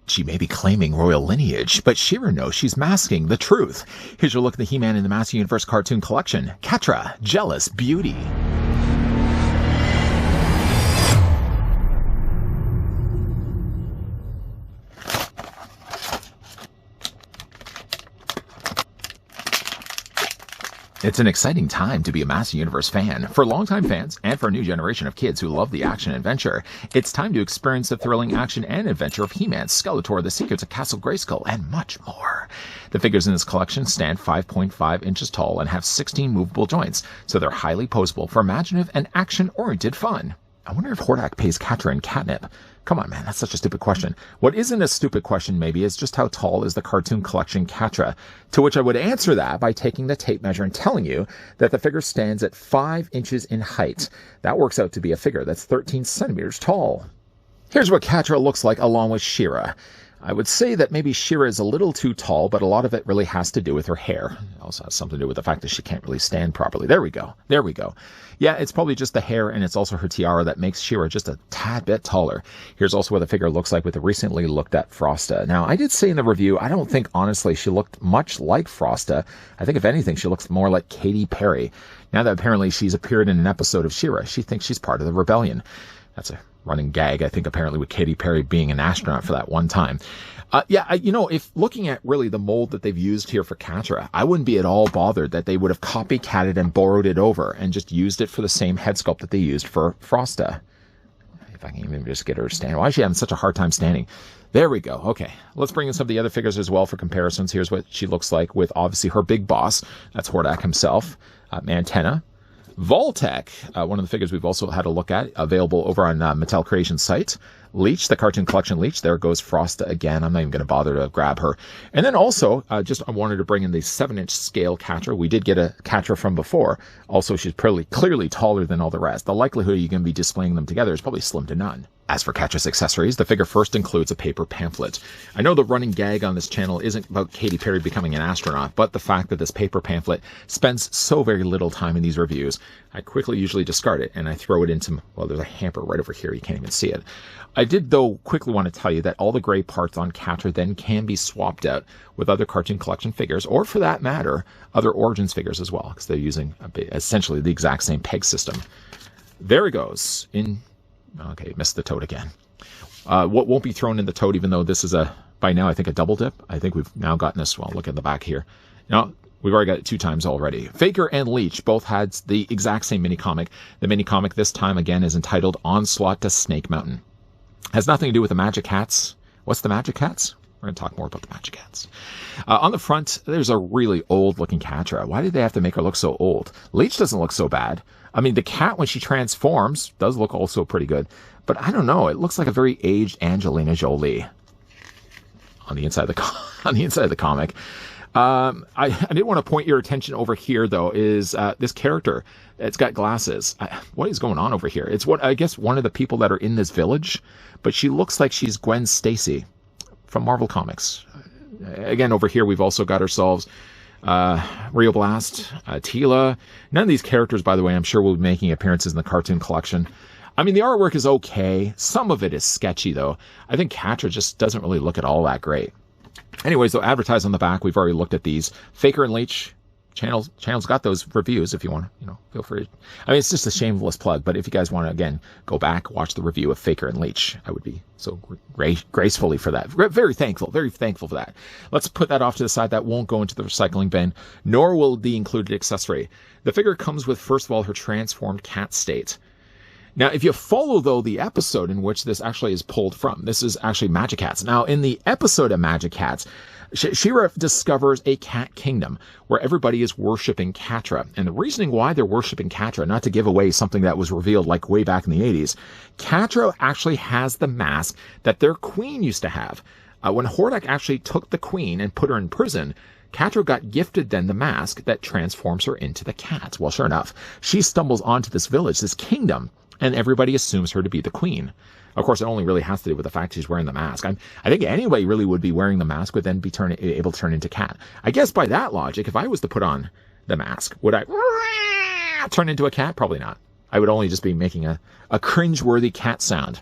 She may be claiming royal lineage, but She-Ra knows she's masking the truth. Here's your look at the He-Man in the Master Universe cartoon collection. Catra, Jealous Beauty. It's an exciting time to be a Master Universe fan. For longtime fans, and for a new generation of kids who love the action and adventure, it's time to experience the thrilling action and adventure of He-Man, Skeletor, The Secrets of Castle Grayskull, and much more. The figures in this collection stand 5.5 inches tall and have 16 movable joints, so they're highly posable for imaginative and action-oriented fun. I wonder if Hordak pays Catra and catnip. Come on, man, that's such a stupid question. What isn't a stupid question, maybe, is just how tall is the cartoon collection Catra? To which I would answer that by taking the tape measure and telling you that the figure stands at 5 inches in height. That works out to be a figure that's 13 centimeters tall. Here's what Catra looks like along with She-Ra. I would say that maybe She-Ra is a little too tall, but a lot of it really has to do with her hair. It also has something to do with the fact that she can't really stand properly. There we go. There we go. Yeah, it's probably just the hair, and it's also her tiara that makes She-Ra just a tad bit taller. Here's also what the figure looks like with the recently looked at Frosta. Now, I did say in the review, I don't think, honestly, she looked much like Frosta. I think, if anything, she looks more like Katy Perry. Now that apparently she's appeared in an episode of She-Ra, she thinks she's part of the rebellion. That's a running gag, I think, apparently, with Katy Perry being an astronaut for that one time. If looking at really the mold that they've used here for Catra, I wouldn't be at all bothered that they would have copycatted and borrowed it over and just used it for the same head sculpt that they used for Frosta. If I can even just get her to stand. Why is she having such a hard time standing? There we go. Okay, let's bring in some of the other figures as well for comparisons. Here's what she looks like with, obviously, her big boss. That's Hordak himself. Mantenna. Voltec, one of the figures we've also had a look at, available over on Mattel Creations site. Leech, the cartoon collection Leech. There goes Frosta again. I'm not even going to bother to grab her. And then also, I wanted to bring in the 7-inch scale Catra. We did get a Catra from before. Also, she's clearly taller than all the rest. The likelihood you're going to be displaying them together is probably slim to none. As for Catra's accessories, the figure first includes a paper pamphlet. I know the running gag on this channel isn't about Katy Perry becoming an astronaut, but the fact that this paper pamphlet spends so very little time in these reviews, I quickly usually discard it and I throw it into, well, there's a hamper right over here. You can't even see it. I did, though, quickly want to tell you that all the gray parts on Catra then can be swapped out with other cartoon collection figures, or for that matter, other Origins figures as well, because they're using essentially the exact same peg system. There it goes. Okay, missed the toad again. What won't be thrown in the toad, even though this is by now, I think, a double dip. I think we've now gotten this. Well, look at the back here. Now, we've already got it 2 times already. Faker and Leech both had the exact same mini-comic. The mini-comic this time, again, is entitled Onslaught to Snake Mountain. Has nothing to do with the Magic Hats. What's the Magic Hats? We're going to talk more about the Magic Hats. On the front, there's a really old-looking Catra. Why did they have to make her look so old? Leech doesn't look so bad. I mean, the cat, when she transforms, does look also pretty good. But I don't know. It looks like a very aged Angelina Jolie on the inside of the comic. I did want to point your attention over here, though, is this character. It's got glasses. What is going on over here? It's I guess one of the people that are in this village, but she looks like she's Gwen Stacy from Marvel Comics. Again, over here, we've also got ourselves Rio Blast, Tila. None of these characters, by the way, I'm sure will be making appearances in the cartoon collection. I mean, the artwork is okay. Some of it is sketchy, though. I think Catra just doesn't really look at all that great. Anyways, though, advertised on the back, we've already looked at these. Faker and Leech, channel's got those reviews if you want to, feel free. I mean, it's just a shameless plug, but if you guys want to, again, go back, watch the review of Faker and Leech, I would be so gracefully for that. Very thankful for that. Let's put that off to the side. That won't go into the recycling bin, nor will the included accessory. The figure comes with, first of all, her transformed cat state. Now, if you follow, though, the episode in which this actually is pulled from, this is actually Magic Cats. Now, in the episode of Magic Cats, She-Ra discovers a cat kingdom where everybody is worshipping Catra. And the reasoning why they're worshipping Catra, not to give away something that was revealed like way back in the 80s, Catra actually has the mask that their queen used to have. When Hordak actually took the queen and put her in prison, Catra got gifted then the mask that transforms her into the cat. Well, sure enough, she stumbles onto this village, this kingdom, and everybody assumes her to be the queen. Of course, it only really has to do with the fact she's wearing the mask. I think anybody really would be wearing the mask would then be able to turn into cat. I guess by that logic, if I was to put on the mask, would I turn into a cat? Probably not. I would only just be making a cringe-worthy cat sound.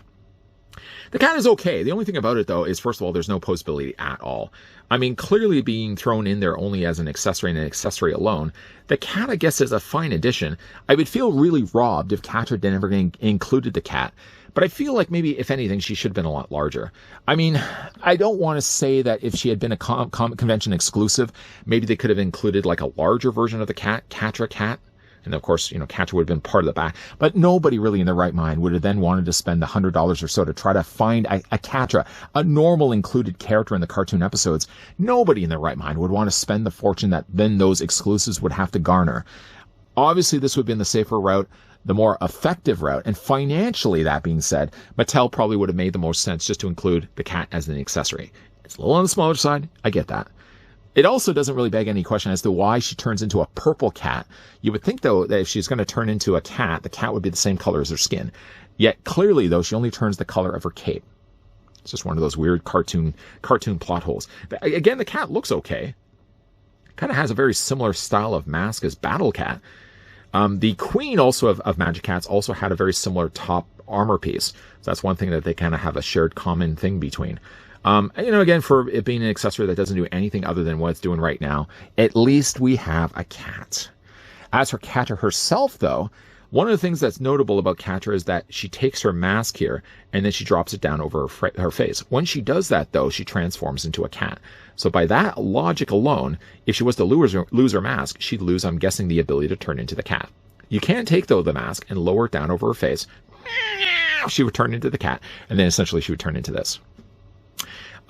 The cat is okay. The only thing about it, though, is, first of all, there's no posability at all. I mean, clearly being thrown in there only as an accessory and an accessory alone, the cat, I guess, is a fine addition. I would feel really robbed if Catra never included the cat. But I feel like maybe, if anything, she should have been a lot larger. I mean, I don't want to say that if she had been a convention exclusive, maybe they could have included like a larger version of the cat, Catra cat. And of course, Catra would have been part of the back. But nobody really in their right mind would have then wanted to spend $100 or so to try to find a Catra, a normal included character in the cartoon episodes. Nobody in their right mind would want to spend the fortune that then those exclusives would have to garner. Obviously, this would have been the safer route, the more effective route. And financially, that being said, Mattel probably would have made the most sense just to include the cat as an accessory. It's a little on the smaller side. I get that. It also doesn't really beg any question as to why she turns into a purple cat. You would think, though, that if she's going to turn into a cat, the cat would be the same color as her skin. Yet, clearly, though, she only turns the color of her cape. It's just one of those weird cartoon plot holes. Again, the cat looks okay. Kind of has a very similar style of mask as Battle Cat. The queen also of Magic Cats also had a very similar top armor piece. So that's one thing that they kind of have a shared common thing between. Again, for it being an accessory that doesn't do anything other than what it's doing right now, at least we have a cat. As for Catra herself, though, one of the things that's notable about Catra is that she takes her mask here and then she drops it down over her face. When she does that, though, she transforms into a cat. So by that logic alone, if she was to lose her mask, she'd lose, I'm guessing, the ability to turn into the cat. You can take, though, the mask and lower it down over her face. She would turn into the cat, and then essentially she would turn into this.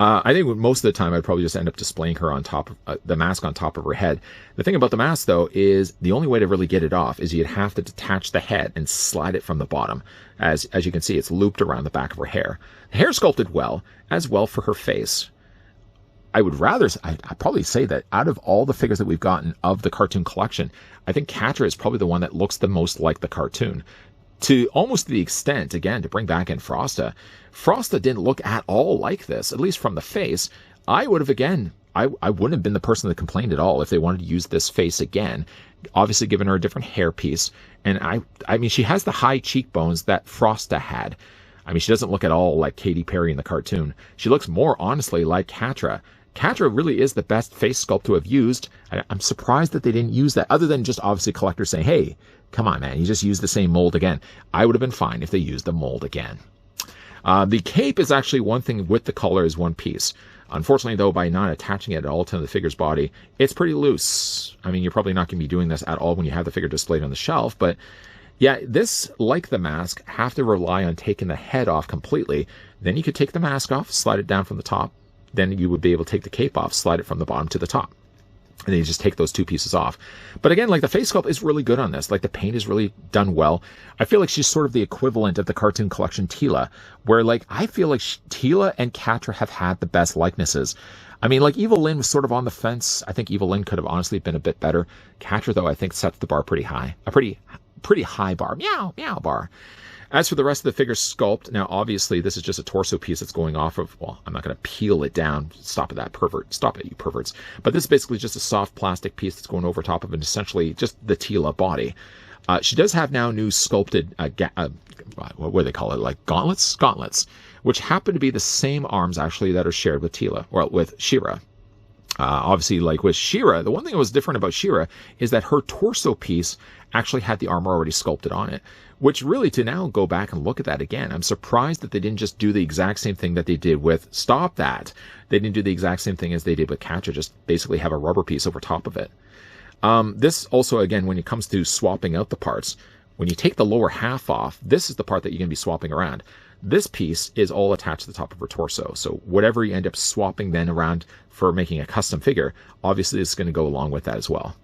I think most of the time I'd probably just end up displaying her on top of the mask on top of her head. The thing about the mask, though, is the only way to really get it off is you'd have to detach the head and slide it from the bottom. As you can see, it's looped around the back of her hair. The hair sculpted well, as well for her face. I'd probably say that out of all the figures that we've gotten of the cartoon collection, I think Catra is probably the one that looks the most like the cartoon. To almost the extent, again, to bring back in Frosta didn't look at all like this, at least from the face. I would have, again, I wouldn't have been the person that complained at all if they wanted to use this face again. Obviously, given her a different hairpiece. And I mean, she has the high cheekbones that Frosta had. I mean, she doesn't look at all like Katy Perry in the cartoon. She looks more, honestly, like Catra. Catra really is the best face sculpt to have used. I'm surprised that they didn't use that, other than just obviously collectors saying, hey, come on, man, you just used the same mold again. I would have been fine if they used the mold again. The cape is actually one thing with the color is one piece. Unfortunately, though, by not attaching it at all to the figure's body, it's pretty loose. I mean, you're probably not going to be doing this at all when you have the figure displayed on the shelf, but yeah, this, like the mask, have to rely on taking the head off completely. Then you could take the mask off, slide it down from the top. Then you would be able to take the cape off, slide it from the bottom to the top. And then you just take those two pieces off. But again, like the face sculpt is really good on this. Like the paint is really done well. I feel like she's sort of the equivalent of the cartoon collection Teela, where like I feel like Teela and Catra have had the best likenesses. I mean, like Evil Lyn was sort of on the fence. I think Evil Lyn could have honestly been a bit better. Catra, though, I think sets the bar pretty high. A pretty high bar. Meow, meow bar. As for the rest of the figure sculpt, now obviously this is just a torso piece that's going off of, well, I'm not going to peel it down. Stop it, that pervert. Stop it, you perverts. But this is basically just a soft plastic piece that's going over top of it, essentially just the Teela body. She does have now new sculpted, what do they call it, like gauntlets? Gauntlets, which happen to be the same arms, actually, that are shared with Teela, or with She-Ra. Obviously, like with She-Ra, the one thing that was different about She-Ra is that her torso piece actually had the armor already sculpted on it, which really, to now go back and look at that again, I'm surprised that they didn't just do the exact same thing that they did with Stop That. They didn't do the exact same thing as they did with Catra, just basically have a rubber piece over top of it. This also, again, when it comes to swapping out the parts, when you take the lower half off, this is the part that you're going to be swapping around. This piece is all attached to the top of her torso. So whatever you end up swapping then around for making a custom figure, obviously it's going to go along with that as well.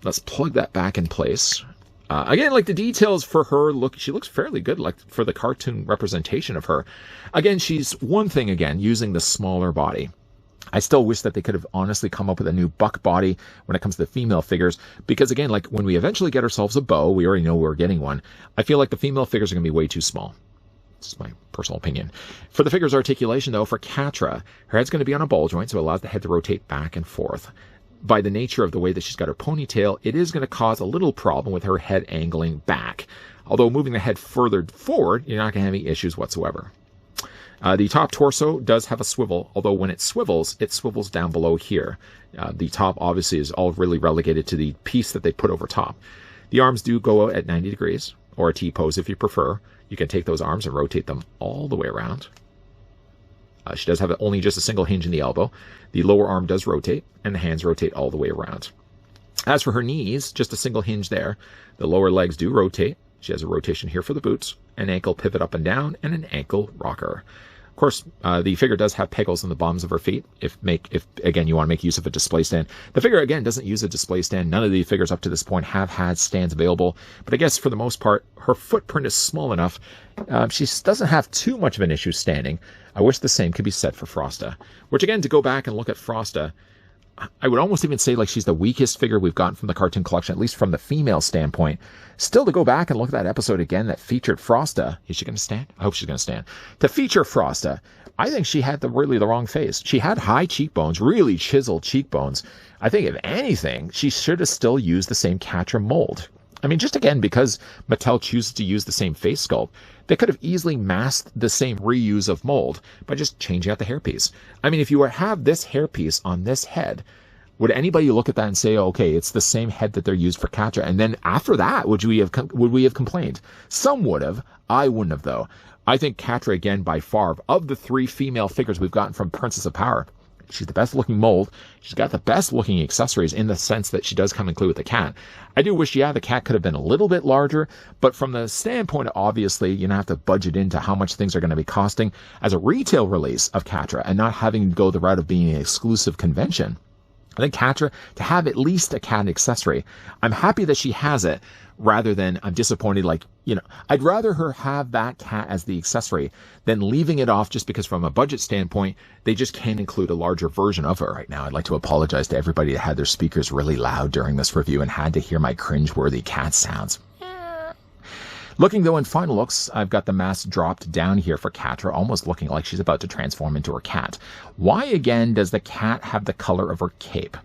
Let's plug that back in place. Again, like the details for her, she looks fairly good, like for the cartoon representation of her. Again, she's one thing, again, using the smaller body. I still wish that they could have honestly come up with a new buck body when it comes to the female figures, because again, like when we eventually get ourselves a bow, we already know we're getting one. I feel like the female figures are going to be way too small. This is my personal opinion. For the figure's articulation, though, for Catra, her head's going to be on a ball joint, so it allows the head to rotate back and forth. By the nature of the way that she's got her ponytail, it is going to cause a little problem with her head angling back. Although moving the head further forward, you're not going to have any issues whatsoever. The top torso does have a swivel, although when it swivels down below here. The top obviously is all really relegated to the piece that they put over top. The arms do go out at 90 degrees, or a T-pose if you prefer. You can take those arms and rotate them all the way around. She does have only just a single hinge in the elbow. The lower arm does rotate, and the hands rotate all the way around. As for her knees, just a single hinge there. The lower legs do rotate. She has a rotation here for the boots, an ankle pivot up and down, and an ankle rocker. Of course, the figure does have pegals on the bottoms of her feet, if again you want to make use of a display stand. The figure, again, doesn't use a display stand. None of the figures up to this point have had stands available, but I guess for the most part, her footprint is small enough. She doesn't have too much of an issue standing. I wish the same could be said for Frosta, which again, to go back and look at Frosta, I would almost even say like she's the weakest figure we've gotten from the cartoon collection, at least from the female standpoint. Still, to go back and look at that episode again that featured Frosta. Is she going to stand? I hope she's going to stand. To feature Frosta, I think she had really the wrong face. She had high cheekbones, really chiseled cheekbones. I think if anything, she should have still used the same Catra mold. I mean, just again, because Mattel chooses to use the same face sculpt, they could have easily masked the same reuse of mold by just changing out the hairpiece. I mean, if you have this hairpiece on this head, would anybody look at that and say, okay, it's the same head that they're used for Catra? And then after that, would we have complained? Some would have. I wouldn't have, though. I think Catra, again, by far, of the 3 female figures we've gotten from Princess of Power, she's the best looking mold. She's got the best looking accessories in the sense that she does come include with the cat. I do wish, the cat could have been a little bit larger, but from the standpoint, obviously, you have to budget into how much things are going to be costing as a retail release of Catra and not having to go the route of being an exclusive convention. I think Catra, to have at least a cat accessory, I'm happy that she has it rather than I'm disappointed. I'd rather her have that cat as the accessory than leaving it off just because from a budget standpoint, they just can't include a larger version of her right now. I'd like to apologize to everybody that had their speakers really loud during this review and had to hear my cringeworthy cat sounds. Looking, though, in final looks, I've got the mask dropped down here for Catra, almost looking like she's about to transform into her cat. Why, again, does the cat have the color of her cape?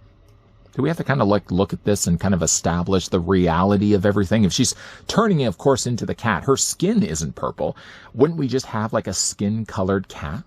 Do we have to kind of look at this and kind of establish the reality of everything? If she's turning, of course, into the cat, her skin isn't purple. Wouldn't we just have like a skin-colored cat?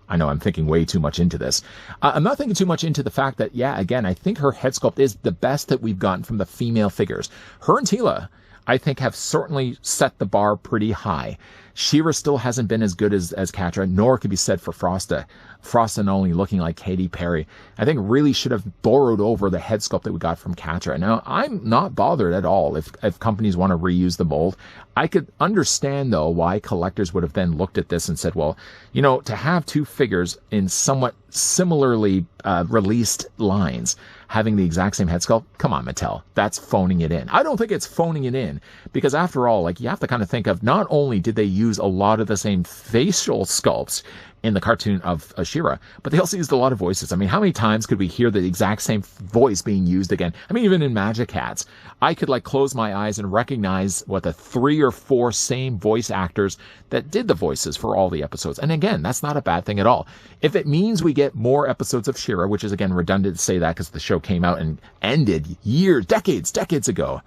I know I'm thinking way too much into this. I'm not thinking too much into the fact that, again, I think her head sculpt is the best that we've gotten from the female figures. Her and Teela, I think, have certainly set the bar pretty high. She-Ra still hasn't been as good as Catra, nor could be said for Frosta. Frosta only looking like Katy Perry. I think really should have borrowed over the head sculpt that we got from Catra. Now, I'm not bothered at all if companies want to reuse the mold. I could understand, though, why collectors would have then looked at this and said, well, to have 2 figures in somewhat similarly released lines, having the exact same head sculpt, come on, Mattel, that's phoning it in. I don't think it's phoning it in, because after all, you have to kind of think of, not only did they use a lot of the same facial sculpts in the cartoon of She-Ra, but they also used a lot of voices. I mean, how many times could we hear the exact same voice being used again? I mean, even in Magic Hats, I could close my eyes and recognize the 3 or 4 same voice actors that did the voices for all the episodes. And again, that's not a bad thing at all. If it means we get more episodes of She-Ra, which is again redundant to say that because the show came out and ended decades ago,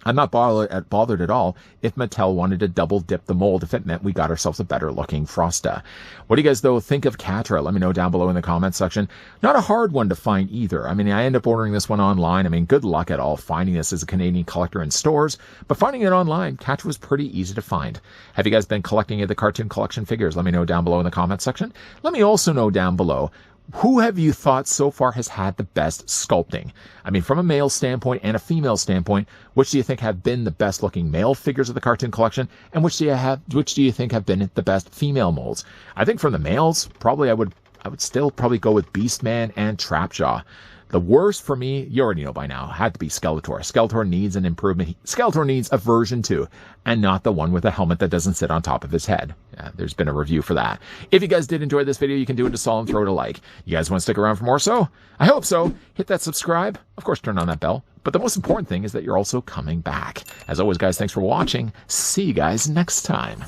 I'm not bothered at all if Mattel wanted to double dip the mold if it meant we got ourselves a better looking Frosta. What do you guys, though, think of Catra? Let me know down below in the comments section. Not a hard one to find either. I mean, I end up ordering this one online. I mean, good luck at all finding this as a Canadian collector in stores, but finding it online, Catra was pretty easy to find. Have you guys been collecting the cartoon collection figures? Let me know down below in the comments section. Let me also know down below, who have you thought so far has had the best sculpting? I mean, from a male standpoint and a female standpoint, which do you think have been the best looking male figures of the cartoon collection, and which do you think have been the best female molds? I think from the males, probably I would still probably go with Beastman and Trapjaw. The worst for me, you already know by now, had to be Skeletor. Skeletor needs an improvement. Skeletor needs a version 2, and not the one with a helmet that doesn't sit on top of his head. There's been a review for that. If you guys did enjoy this video, you can do it a solid throw it a like. You guys want to stick around for more so? I hope so. Hit that subscribe. Of course, turn on that bell. But the most important thing is that you're also coming back. As always, guys, thanks for watching. See you guys next time.